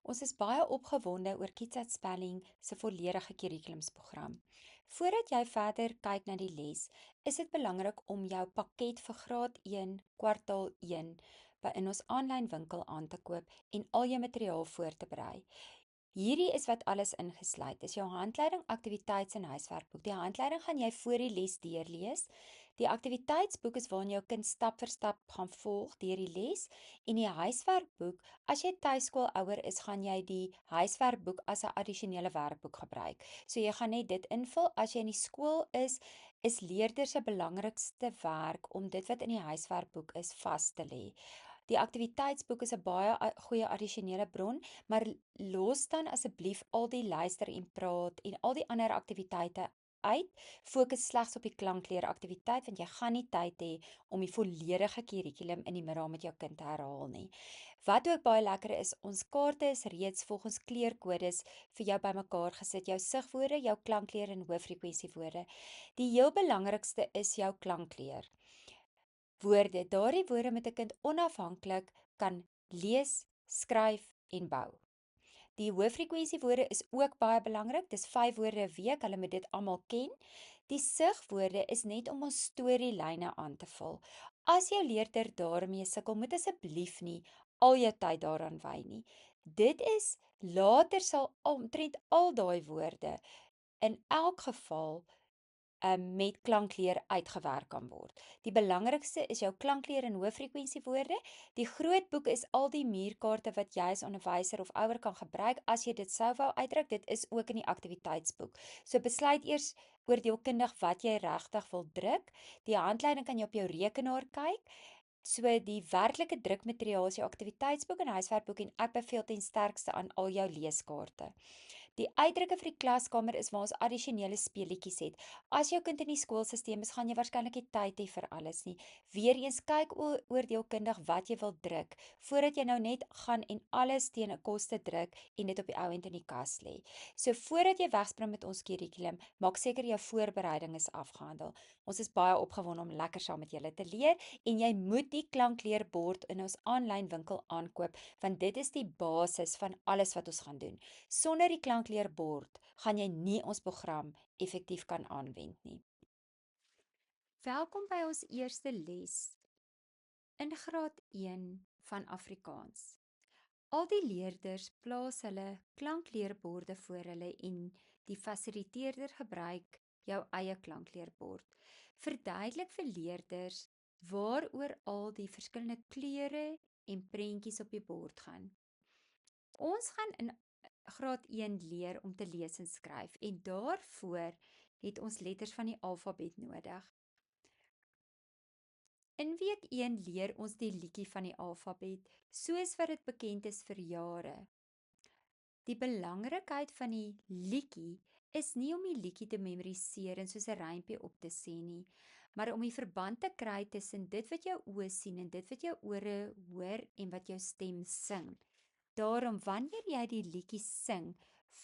Ons is baie opgewonde oor Kitsat Spelling se volledige kurrikulumsprogram. Voordat jy verder kyk na die les, is dit belangrik om jou pakket vir graad 1 kwartaal 1 by in ons aanlyn winkel aan te koop en al jou materiaal voor te berei. Hierdie is wat alles ingesluit. Dis jou handleiding, aktiwiteits- en huiswerkboek. Die handleiding gaan jy voor die les deurlees. Die aktiwiteitsboek is waarin jou kind stap vir stap gaan volg deur die les en die huiswerkboek, as jy tuiskoolouer is, gaan jy die huiswerkboek as 'n addisionele werkboek gebruik. So jy gaan net dit invul. As jy in die skool is leerders se belangrikste werk om dit wat in die huiswerkboek is vas te lê. Die aktiwiteitsboek is 'n baie goeie addisionele bron, maar los dan asseblief al die luister en praat en al die ander aktiwiteite uit. Fokus slegs op die klankleeraktiwiteit want jy gaan nie tyd hê om die volledige kurrikulum in die middag met jou kind te herhaal nie. Wat ook baie lekker is, ons kaarte is reeds volgens kleurkodes vir jou bymekaar gesit. Jou sigwoorde, jou klankleer en hoëfrekwensieworde. Die heel belangrikste is jou klankleer. Woorde. Daardie woorde moet 'n kind onafhanklik kan lees, skryf en bou. Die hoëfrekwensieworde is ook baie belangrik. Dis 5 woorde 'n week. Hulle moet dit almal ken. Die sigwoorde is net om ons storielyne aan te vul. As jou leerder daarmee sukkel, moet asseblief nie al jou tyd daaraan wy nie. Dit is later sal omtrent al daai woorde in elk geval met klankleer uitgewerk kan word. Die belangrikste is jou klankleer en hoëfrekwensieworde. Die groot boek is al die muurkaarte wat jy as onderwyser of ouer kan gebruik as jy dit sou wou uitdruk. Dit is ook in die aktiwiteitsboek. So besluit eers oordeelkundig wat jy regtig wil druk. Die handleiding kan jy op jou rekenaar kyk. So die werklike drukmateriaal is jou aktiwiteitsboek en huiswerkboek en ek beveel ten sterkste aan al jou leeskaarte. Die uitdrukke vir die klaskamer is waar ons addisionele speletjies het. As jou kind in die skoolstelsel is, gaan jy waarskynlik nie tyd hê vir alles nie. Weereens kyk oordeelkundig wat jy wil druk, voordat jy nou net gaan en alles teen 'n koste druk en dit op die ou end in die kas lê. So voordat jy wegspring met ons kurrikulum, maak seker jou voorbereiding is afgehandel. Ons is baie opgewonde om lekker saam met julle te leer en jy moet die klankleerbord in ons aanlyn winkel aankoop, want dit is die basis van alles wat ons gaan doen. Sonder die klankleerbord gaan jy nie ons program effektief kan aanwend nie. Welkom by ons eerste les in graad 1 van Afrikaans. Al die leerders plaas hulle klankleerborde voor hulle en die fasiliteerder gebruik jou eie klankleerbord. Verduidelik vir leerders waaroor al die verskillende kleure en prentjies op die bord gaan. Ons gaan in graad 1 leer om te lees en skryf en daarvoor het ons letters van die alfabet nodig. In week 1 leer ons die liedjie van die alfabet, soos wat dit bekend is vir jare. Die belangrikheid van die liedjie is nie om die liedjie te memoriseer en soos 'n rympie op te sê nie, maar om die verband te kry tussen dit wat jou oë sien en dit wat jou ore hoor en wat jou stem sing. Daarom wanneer jy die liedjie sing,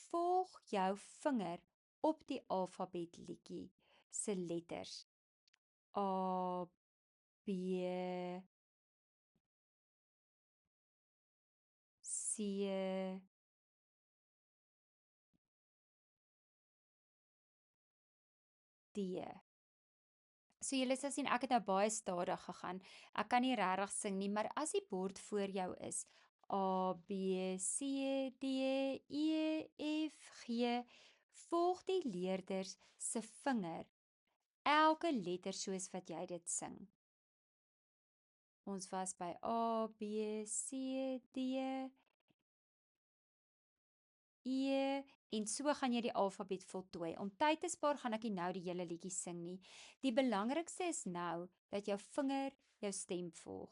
volg jou vinger op die alfabet liedjie se letters. A, B, C, D. So julle sal sien ek het nou baie stadig gegaan. Ek kan nie regtig sing nie, maar as die bord voor jou is, A, B, C, D, E, F, G, volg die leerders se vinger elke letter soos wat jy dit sing. Ons was by A, B, C, D, E en so gaan jy die alfabet voltooi. Om tyd te spaar gaan ek nie nou die hele liedjie sing nie. Die belangrikste is nou dat jou vinger jou stem volg.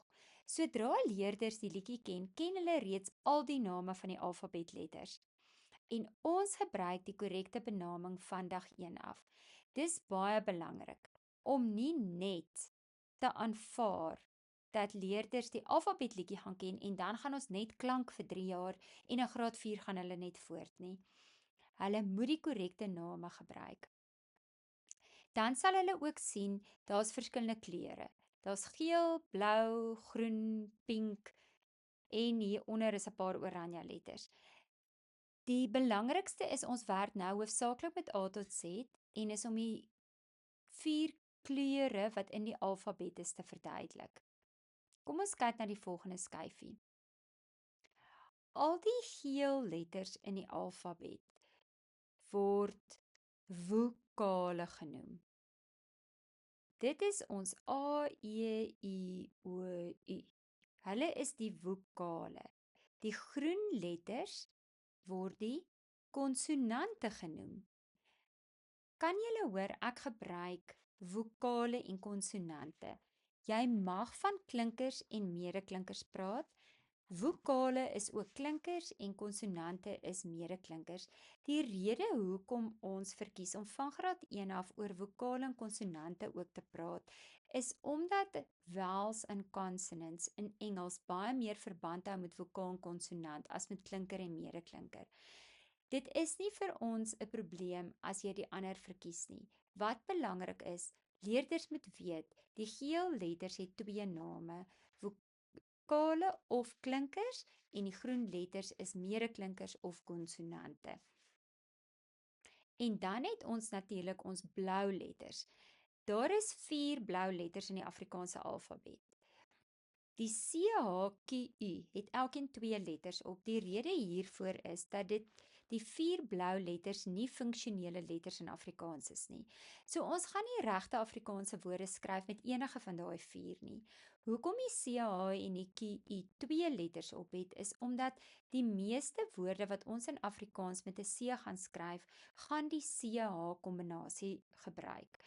Sodra leerders die liedjie ken, ken hulle reeds al die name van die alfabetletters. En ons gebruik die korrekte benaming van dag 1 af. Dis baie belangrik om nie net te aanvaar dat leerders die alfabetliedjie gaan ken en dan gaan ons net klank vir 3 jaar en in graad 4 gaan hulle net voort nie. Hulle moet die korrekte name gebruik. Dan sal hulle ook sien daar's verskillende kleure. Daar's geel, blou, groen, pink en hieronder is 'n paar oranje letters. Die belangrikste is ons werk nou hoofsaaklik met A tot Z en is om die 4 kleure wat in die alfabet is te verduidelik. Kom ons kyk na die volgende skyfie. Al die geel letters in die alfabet word vokale genoem. Dit is ons A, E, I, O, U. Hulle is die vokale. Die groen letters word die konsonante genoem. Kan julle hoor, ek gebruik vokale en konsonante. Jy mag van klinkers en medeklinkers praat. Vokale is ook klinkers en konsonante is medeklinkers. Die rede hoekom ons verkies om van graad 1 af oor vokale en konsonante ook te praat, is omdat vowels en consonants in Engels baie meer verband hou met vokaal en konsonant as met klinker en medeklinker. Dit is nie vir ons 'n probleem as jy die ander verkies nie. Wat belangrik is, leerders moet weet, die geel letters het 2 name, vokale of klinkers en die groen letters is medeklinkers of konsonante. En dan het ons natuurlik ons blou letters. Daar is 4 blou letters in die Afrikaanse alfabet. Die CHQU het elkeen 2 letters op. Die rede hiervoor is dat die 4 blou letters nie funksionele letters in Afrikaans is nie. So ons gaan nie regte Afrikaanse woorde skryf met enige van daai 4 nie. Hoekom die CH en die QU 2 letters op het, is omdat die meeste woorde wat ons in Afrikaans met 'n C gaan skryf, gaan die CH kombinasie gebruik.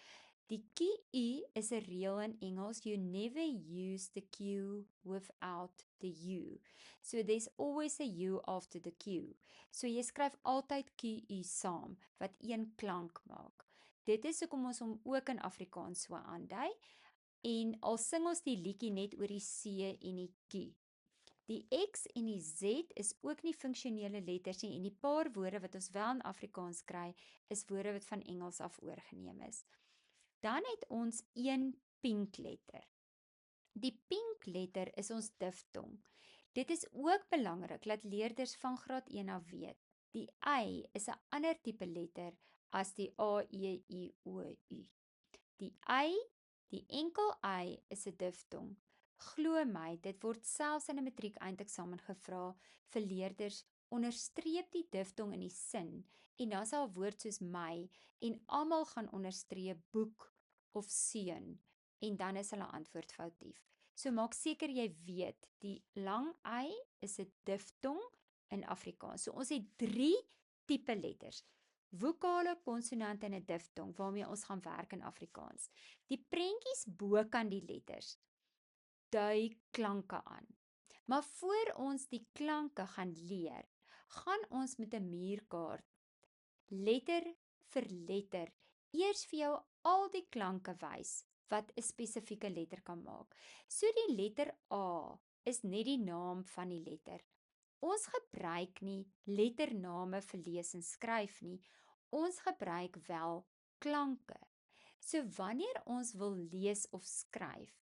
Die QU is 'n reël in Engels, you never use the Q without the U. So there's always a U after the Q. So jy skryf altyd QU saam, wat een klank maak. Dit is hoekom ons hom ook in Afrikaans so aandui, en al sing ons die liedjie net oor die C en die Q. Die X en die Z is ook nie funksionele letters nie, en die paar woorde wat ons wel in Afrikaans kry, is woorde wat van Engels af oorgeneem is. Dan het ons een pink letter. Die pink letter is ons diftong. Dit is ook belangrik dat leerders van graad 1 af weet. Die Y is 'n ander tipe letter as die A, E, I, O, U. Die Y, die enkel Y is 'n diftong. Glo my, dit word selfs in 'n matriek eindeksamen gevra vir leerders, onderstreep die diftong in die sin, en dan is 'n woord soos my, en almal gaan onderstreep boek of seun, en dan is hulle antwoord foutief. So maak seker jy weet, die lang Y is 'n diftong in Afrikaans. So ons het 3 tipe letters. Vokale, konsonante en 'n diftong waarmee ons gaan werk in Afrikaans. Die prentjies bokant die letters dui klanke aan. Maar voor ons die klanke gaan leer, gaan ons met 'n muurkaart letter vir letter eers vir jou al die klanke wys wat 'n spesifieke letter kan maak. So die letter A is net die naam van die letter. Ons gebruik nie lettername vir lees en skryf nie. Ons gebruik wel klanke. So wanneer ons wil lees of skryf,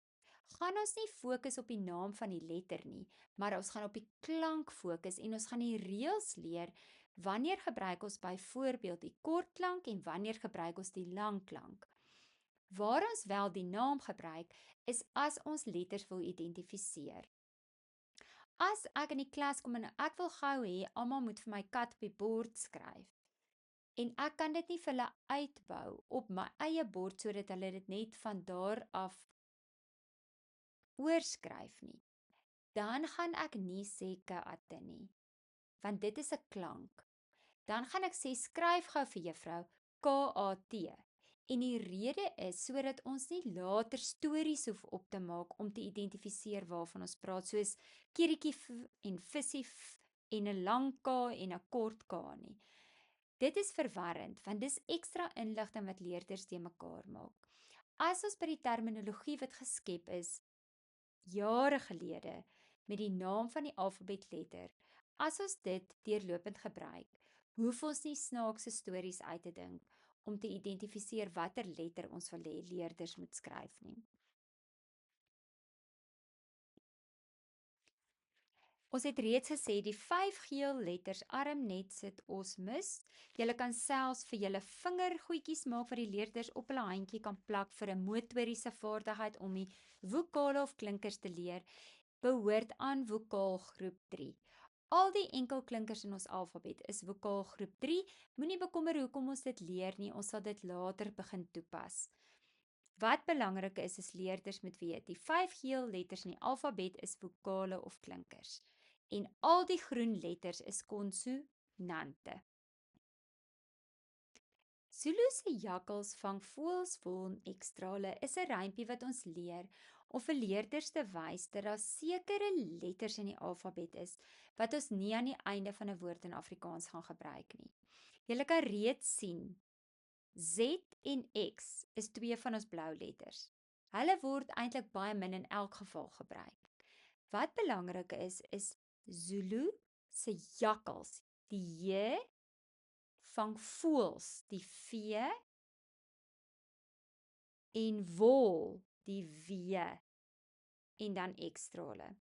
gaan ons nie fokus op die naam van die letter nie, maar ons gaan op die klank fokus en ons gaan die reëls leer. Wanneer gebruik ons byvoorbeeld die kort klank en wanneer gebruik ons die lang klank? Waar ons wel die naam gebruik, is as ons letters wil identifiseer. As ek in die klas kom en ek wil gou hê almal moet vir my kat op die bord skryf, en ek kan dit nie vir hulle uitbou op my eie bord sodat hulle dit net van daar af oorskryf nie, dan gaan ek nie sê katte nie, want dit is 'n klank. Dan gaan ek sê skryf gou vir juffrou KAT. En die rede is sodat ons nie later stories hoef op te maak om te identifiseer waarvan ons praat, soos kerretjie en visie en 'n lang K en 'n kort K nie. Dit is verwarrend, want dis ekstra inligting wat leerders te mekaar maak. As ons by die terminologie wat geskep is jare gelede met die naam van die alfabetletter, as ons dit deurlopend gebruik, hoef ons nie snaakse stories uit te dink om te identifiseer watter letter ons wil hê leerders moet skryf nie. Ons het reeds gesê die 5 geel letters arm net sit ons mis. Julle kan selfs vir julle vingergoedjies maak wat die leerders op hulle handjie kan plak vir 'n motoriese vaardigheid om die vokale of klinkers te leer, behoort aan vokaalgroep 3. Al die enkelklinkers in ons alfabet is vokaalgroep 3. Moenie bekommer hoekom ons dit leer nie, ons sal dit later begin toepas. Wat belangrik is leerders moet weet, die 5 geel letters in die alfabet is vokale of klinkers. En al die groen letters is konsonante. Zulu se jakkals vang voëls wol en ekstrale is 'n rympie wat ons leer om vir leerders te wys dat daar sekere letters in die alfabet is wat ons nie aan die einde van 'n woord in Afrikaans gaan gebruik nie. Julle kan reeds sien, Z en X is twee van ons blou letters. Hulle word eintlik baie min in elk geval gebruik. Wat belangrik is Zulu se jakkals, die J vang voëls, die V en wol, die W en dan ekstrale.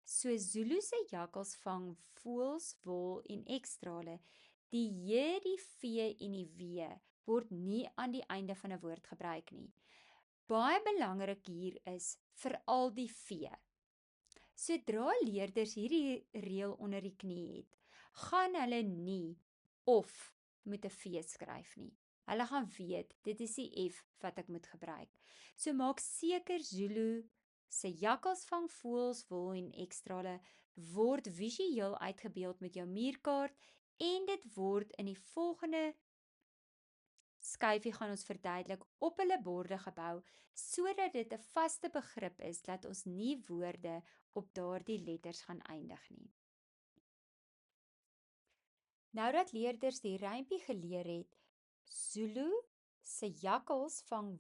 So Zulu se jakkals vang voëls, wol en ekstrale. Die J, die V en die W word nie aan die einde van 'n woord gebruik nie. Baie belangrik hier is veral die V. Sodra leerders hierdie reël onder die knie het, gaan hulle nie of met 'n V skryf nie. Hulle gaan weet, dit is die F wat ek moet gebruik. So maak seker Zulu se jakkals vang voëls, wol en ekstrale word visueel uitgebeeld met jou muurkaart en dit word in die volgende skyfie gaan ons verduidelik op hulle borde gebou sodat dit 'n vaste begrip is dat ons nie woorde op daardie letters gaan eindig nie. Nou dat leerders die rympie geleer het, Zulu se jakkals vang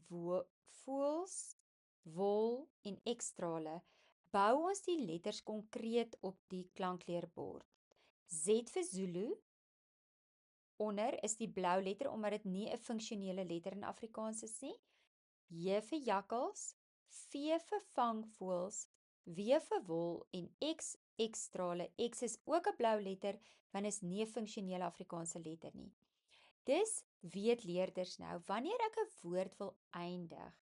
voëls, wol en ekstrale, bou ons die letters konkreet op die klankleerbord. Z vir Zulu, onder is die blou letter omdat dit nie 'n funksionele letter in Afrikaans is nie. J vir jakkals, V vir vangvoëls, W vir wol en X ekstrale. X is ook 'n blou letter want is nie 'n funksionele Afrikaanse letter nie. Dis weet leerders nou wanneer ek 'n woord wil eindig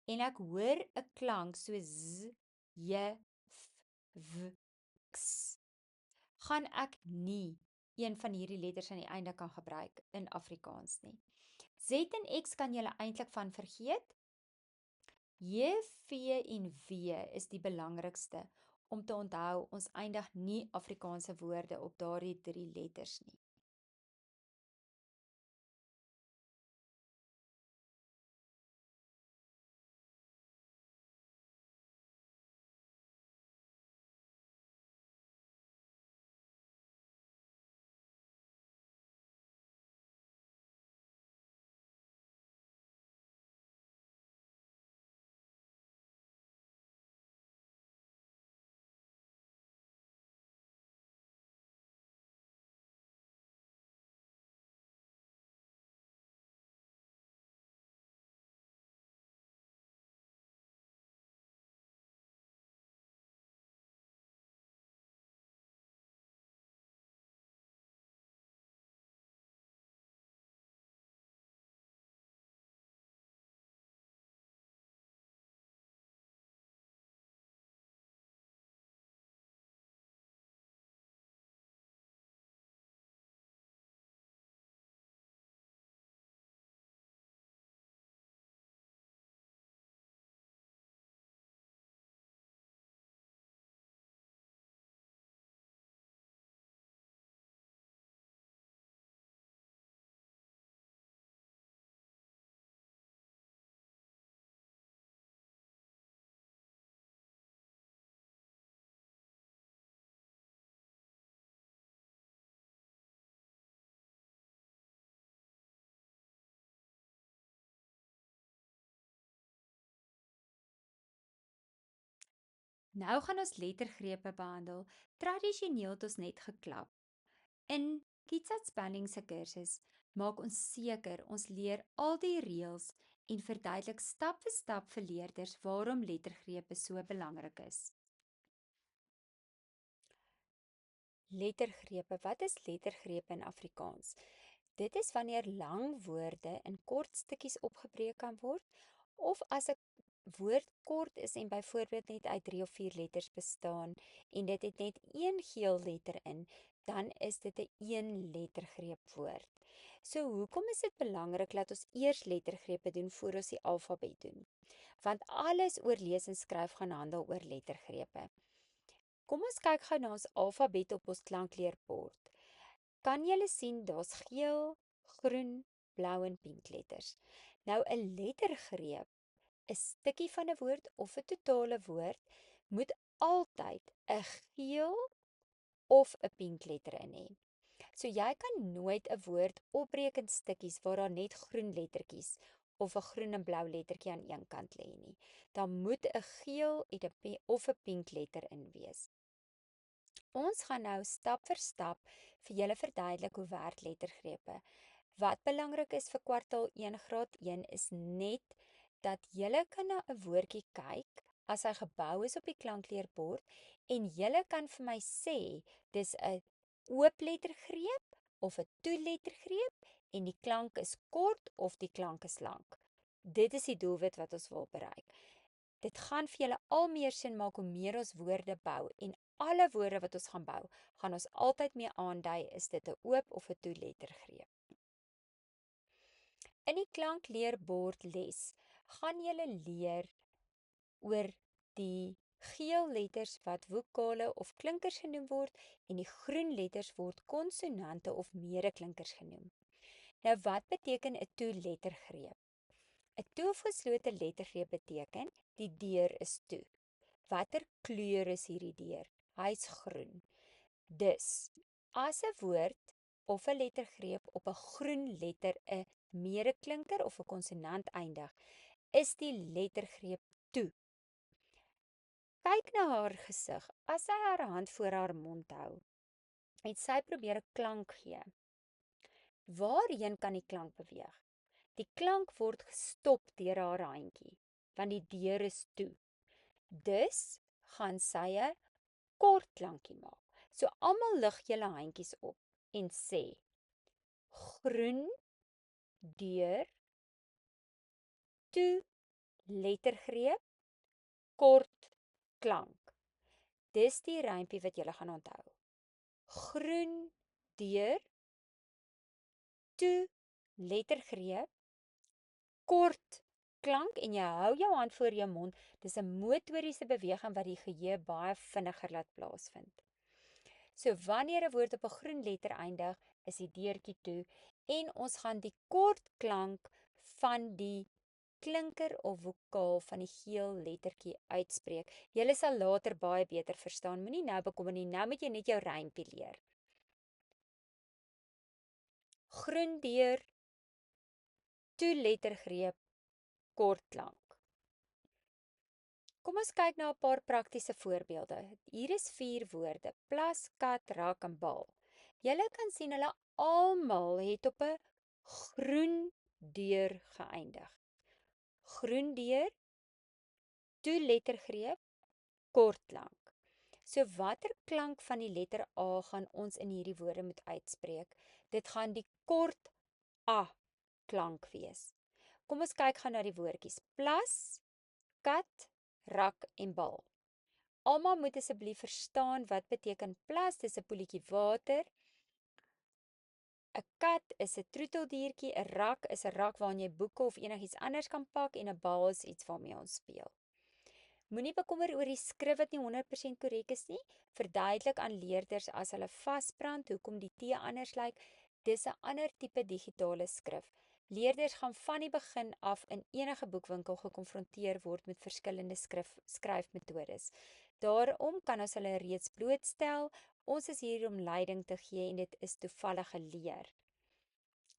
en ek hoor 'n klank so Z, J, F, W, X, gaan ek nie een van hierdie letters aan die einde kan gebruik in Afrikaans nie. Z en X kan jy eintlik van vergeet. J, V en W is die belangrikste om te onthou, ons eindig nie Afrikaanse woorde op daardie 3 letters nie. Nou gaan ons lettergrepe behandel. Tradisioneel het ons net geklap. In Kitsat Spelling se kursus maak ons seker ons leer al die reëls en verduidelik stap vir stap vir leerders waarom lettergrepe so belangrik is. Lettergrepe. Wat is lettergrepe in Afrikaans? Dit is wanneer lang woorde in kort stukkies opgebreek kan word, of as 'n woord kort is en byvoorbeeld net uit 3 of 4 letters bestaan en dit het net een geel letter in, dan is dit 'n een lettergreep woord. So hoekom is dit belangrik dat ons eers lettergrepe doen voor ons die alfabet doen? Want alles oor lees en skryf gaan handel oor lettergrepe. Kom ons kyk gou na ons alfabet op ons klankleerbord. Kan julle sien daar's geel, groen, blou en pink letters. Nou 'n lettergreep, 'n stukkie van 'n woord of 'n totale woord, moet altyd 'n geel of 'n pink letter in hê. So jy kan nooit 'n woord opbreek in stukkies waar daar net groen lettertjies of 'n groen en blou lettertjie aan een kant lê nie. Dan moet 'n geel of 'n pink letter in wees. Ons gaan nou stap vir stap vir julle verduidelik hoe werk lettergrepe. Wat belangrik is vir kwartaal 1 graad 1 is net dat julle kan na 'n woordjie kyk as hy gebou is op die klankleerbord en julle kan vir my sê dis 'n oop lettergreep of 'n toelettergreep en die klank is kort of die klank is lank. Dit is die doelwit wat ons wil bereik. Dit gaan vir julle al meer sin maak hoe meer ons woorde bou en alle woorde wat ons gaan bou, gaan ons altyd mee aandui is dit 'n oop of 'n toelettergreep. In die klankleerbord les gaan julle leer oor die geel letters wat vokale of klinkers genoem word en die groen letters word konsonante of medeklinkers genoem. Nou wat beteken 'n toelettergreep? 'n Toe of geslote lettergreep beteken die deur is toe. Watter kleur is hierdie deur? Hy's groen. Dus, as 'n woord of 'n lettergreep op 'n groen letter 'n medeklinker of 'n konsonant eindig, is die lettergreep toe. Kyk na haar gesig. As sy haar hand voor haar mond hou, het sy probeer 'n klank gee. Waarheen kan die klank beweeg? Die klank word gestop deur haar handjie, want die deur is toe. Dus gaan sy 'n kort klankie maak. So almal lig julle handjies op en sê: groen deur toe lettergreep kort klank. Dis die rympie wat julle gaan onthou. Groen deur toe lettergreep kort klank en jy hou jou hand voor jou mond. Dis 'n motoriese beweging wat die geheue baie vinniger laat plaasvind. So wanneer 'n woord op 'n groen letter eindig, is die deurtjie toe en ons gaan die kort klank van die klinker of vokaal van die geel lettertjie uitspreek. Jy sal later baie beter verstaan. Moenie nou bekommer nie. Nou moet jy net jou rympie leer. Groen deur toe lettergreep kort klank. Kom ons kyk na 'n paar praktiese voorbeelde. Hier is 4 woorde: plas, kat, rak en bal. Julle kan sien hulle almal het op 'n groen deur geëindig. Groen deur, toe lettergreep, kort klank. So watter klank van die letter A gaan ons in hierdie woorde moet uitspreek? Dit gaan die kort A klank wees. Kom ons kyk gou na die woordjies: plas, kat, rak en bal. Almal moet asseblief verstaan wat beteken plas. Dis 'n poeltjie water. 'n Kat is 'n troeteldiertjie, 'n rak is 'n rak waarin jy boeke of enigiets anders kan pak en 'n bal is iets waarmee ons speel. Moenie bekommer oor die skrif wat nie 100% korrek is nie. Verduidelik aan leerders as hulle vasbrand hoekom die T anders lyk. Dis 'n ander tipe digitale skrif. Leerders gaan van die begin af in enige boekwinkel gekonfronteer word met verskillende skryfmetodes. Daarom kan ons hulle reeds blootstel. Ons is hier om leiding te gee en dit is toevallig geleer.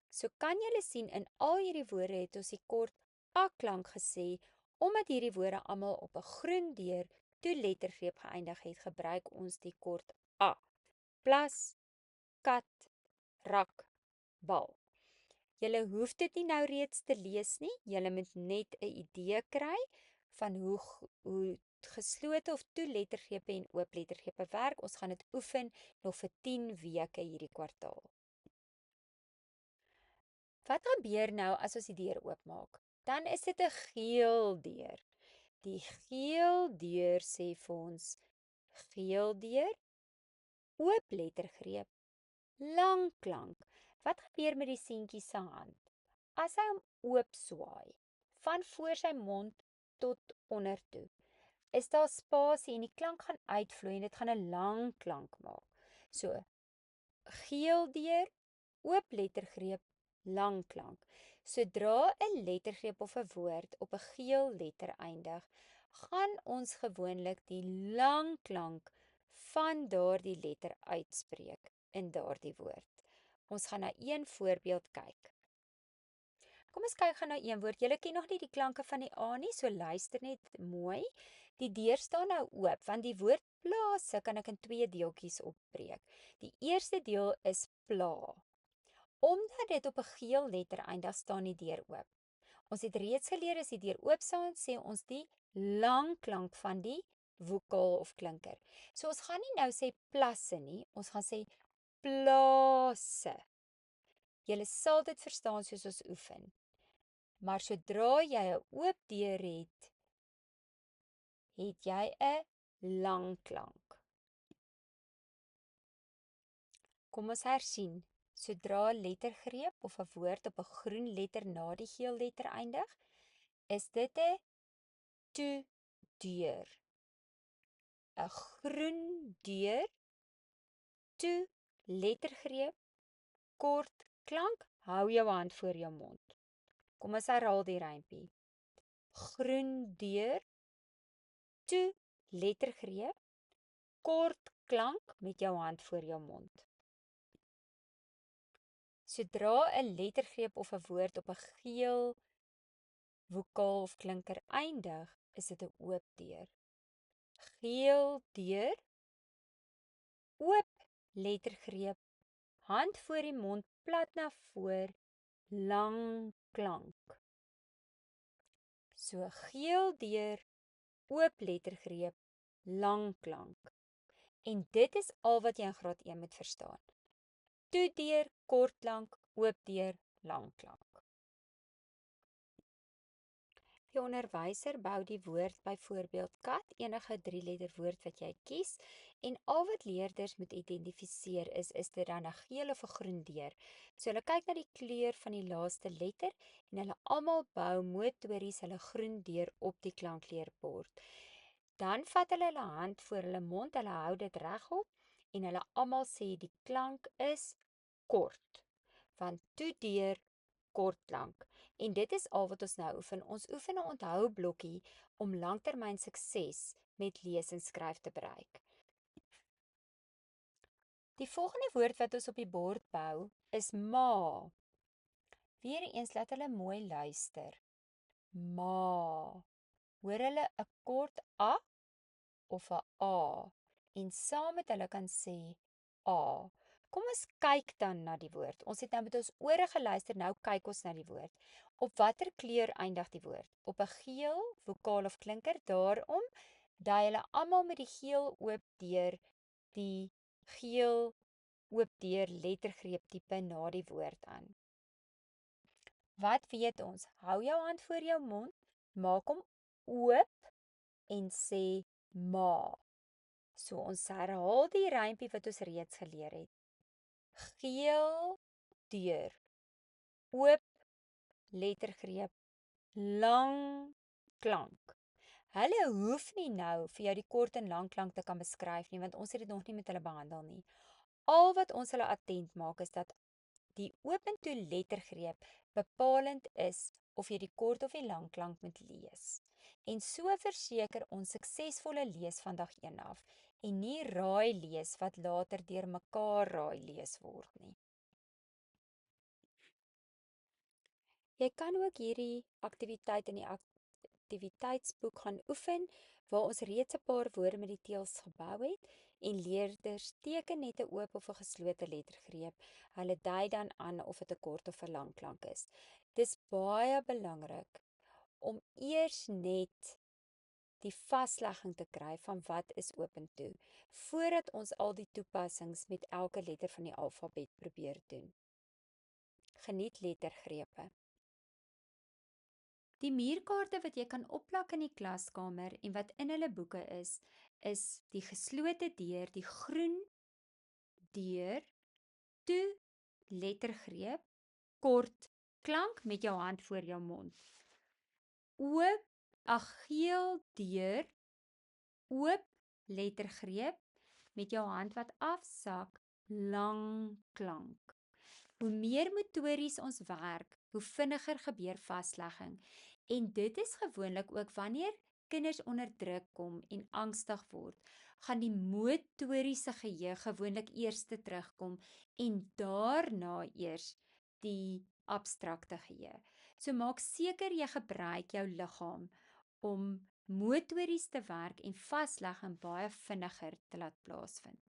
So kan julle sien in al hierdie woorde het ons die kort A klank gesê, omdat hierdie woorde almal op 'n groen deur toe lettergreep geëindig het, gebruik ons die kort A. Plas, kat, rak, bal. Julle hoef dit nie nou reeds te lees nie. Julle moet net 'n idee kry van hoe geslote of toe lettergrepe en oop lettergrepe werk. Ons gaan dit oefen nog vir 10 weke hierdie kwartaal. Wat gebeur nou as ons die deur oopmaak? Dan is dit 'n geel deur. Die geel deur sê vir ons geel deur, oop lettergreep, lang klank. Wat gebeur met die seentjie se hand? As hy hom oop swaai, van voor sy mond tot onder toe, is daar spasie en die klank gaan uitvloei en dit gaan 'n lang klank maak. So, geel deur, oop lettergreep, lang klank. Sodra 'n lettergreep of 'n woord op 'n geel letter eindig, gaan ons gewoonlik die lang klank van daardie letter uitspreek in daardie woord. Ons gaan na een voorbeeld kyk. Kom ons kyk gou na een woord. Julle ken nog nie die klanke van die A nie, so luister net mooi. Die deur staan nou oop, want die woord plase kan ek in 2 deeltjies opbreek. Die eerste deel is pla. Omdat dit op 'n geel letter eindig, staan die deur oop. Ons het reeds geleer as die deur oop staan, sê ons die lang klank van die vokaal of klinker. So ons gaan nie nou sê plasse nie, ons gaan sê plase. Julle sal dit verstaan soos ons oefen. Maar sodra jy 'n oop deur het, het jy 'n lang klank. Kom ons hersien. Sodra 'n lettergreep of 'n woord op 'n groen letter na die geel letter eindig, is dit 'n toe deur. 'n Groen deur, toe lettergreep, kort klank, hou jou hand voor jou mond. Kom ons herhaal die rympie. Groen deur, toe lettergreep, kort klank met jou hand voor jou mond. Sodra 'n lettergreep of 'n woord op 'n geel vokaal of klinker eindig, is dit 'n oop deur. Geel deur, oop lettergreep, hand voor die mond plat na voor, lang klank. So geel deur, oop lettergreep, lang klank. En dit is al wat jy in graad 1 moet verstaan. Toe deur, kort klank, oop deur, lang klank. Die onderwyser bou die woord byvoorbeeld kat, enige 3-letter woord wat jy kies, en al wat leerders moet identifiseer is dit dan 'n geel of 'n groen deur. So hulle kyk na die kleur van die laaste letter en hulle almal bou motories hulle groen deur op die klankleerbord. Dan vat hulle hulle hand voor hulle mond, hulle hou dit regop en hulle almal sê die klank is kort. Van toe deur, kort klank. En dit is al wat ons nou oefen. Ons oefen 'n onthoublokkie om langtermyn sukses met lees en skryf te bereik. Die volgende woord wat ons op die bord bou is ma. Weereens laat hulle mooi luister. Ma. Hoor hulle 'n kort a of 'n a en saam met hulle kan sê a. Kom ons kyk dan na die woord. Ons het nou met ons ore geluister, nou kyk ons na die woord. Op watter kleur eindig die woord? Op 'n geel vokaal of klinker. Daarom dui hulle almal met die geel oop deur die geel oop deur lettergreep tipe na die woord aan. Wat weet ons? Hou jou hand voor jou mond, maak hom oop en sê ma. So ons herhaal die rympie wat ons reeds geleer het. Geel deur, oop lettergreep, lang klank. Hulle hoef nie nou vir jou die kort en lang klank te kan beskryf nie, want ons het dit nog nie met hulle behandel nie. Al wat ons hulle attent maak is dat die oop en toe lettergreep bepalend is of jy die kort of die lang klank moet lees. En so verseker ons suksesvolle lees van dag 1 af en nie raai lees wat later deur mekaar raai lees word nie. Jy kan ook hierdie aktiwiteit in die aktiwiteitsboek gaan oefen waar ons reeds 'n paar woorde met die teels gebou het en leerders teken net 'n oop of 'n geslote lettergreep. Hulle dui dan aan of dit 'n kort of 'n lang klank is. Dis baie belangrik om eers net die vaslegging te kry van wat is Opentoe, voordat ons al die toepassings met elke letter van die alfabet probeer doen. Geniet lettergrepe. Die muurkaarte wat jy kan opplak in die klaskamer en wat in hulle boeke is die geslote deur, die groen deur, toe, lettergreep, kort, klank met jou hand voor jou mond. Oop, geel deur, oop, lettergreep, met jou hand wat afsak, lang klank. Hoe meer motories ons werk, hoe vinniger gebeur vaslegging. En dit is gewoonlik ook wanneer kinders onder druk kom en angstig word, gaan die motoriese geheue gewoonlik eers terugkom en daarna eers die abstrakte geheue. So maak seker jy gebruik jou liggaam om motories te werk en vaslegging baie vinniger te laat plaasvind.